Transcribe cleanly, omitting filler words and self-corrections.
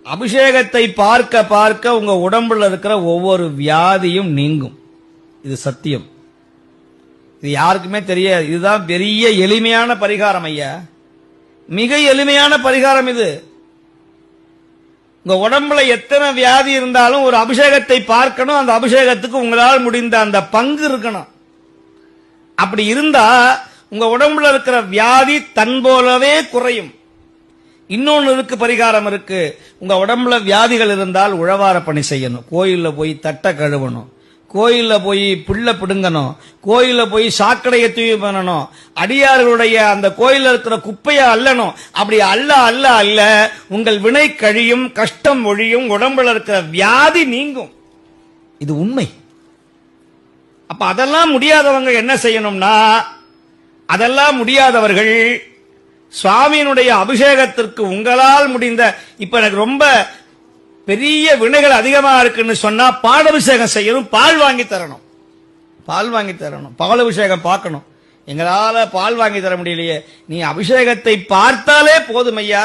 அபிஷேகத்தை பார்க்க பார்க்க உங்க உடம்புல இருக்கிற ஒவ்வொரு வியாதியும் நீங்கும். இது சத்தியம். இது யாருக்குமே தெரியாது. இதுதான் பெரிய எளிமையான பரிகாரம் ஐயா, மிக எளிமையான பரிகாரம் இது. உங்க உடம்புல எத்தனை வியாதி இருந்தாலும் ஒரு அபிஷேகத்தை பார்க்கணும். அந்த அபிஷேகத்துக்கு உங்களால் முடிந்த அந்த பங்கு இருக்கணும். அப்படி இருந்தா உங்க உடம்புல இருக்கிற வியாதி தன் போலவே குறையும். இன்னொன்னு இருக்கு, பரிகாரம் இருக்கு. உங்க உடம்புல வியாதிகள் இருந்தால் உழவார பணி செய்யணும். கோயில்ல போய் தட்டை கழுவணும், கோயில்ல போய் புல்ல பிடுங்கணும், கோயில்ல போய் சாக்கடையை தூய்மை பண்ணணும், அடியார்களுடைய அந்த கோயில்ல இருக்கிற குப்பையை அள்ளணும். அப்படி அல்ல அல்ல அல்ல உங்கள் வினை கழியும், கஷ்டம் ஒழியும், உடம்புல இருக்கிற வியாதி நீங்கும். இது உண்மை. அப்ப அதெல்லாம் முடியாதவங்க என்ன செய்யணும்னா, அதெல்லாம் முடியாதவர்கள் சுவாமியினுடைய அபிஷேகத்திற்கு உங்களால் முடிந்த, இப்ப எனக்கு ரொம்ப பெரிய வினைகள் அதிகமா இருக்குன்னு சொன்னா பாலபிஷேகம் செய்யணும், பால் வாங்கி தரணும், பால் வாங்கி தரணும், பால் அபிஷேகம் பார்க்கணும். எங்களால பால் வாங்கி தர முடியலையே, நீ அபிஷேகத்தை பார்த்தாலே போதும் ஐயா.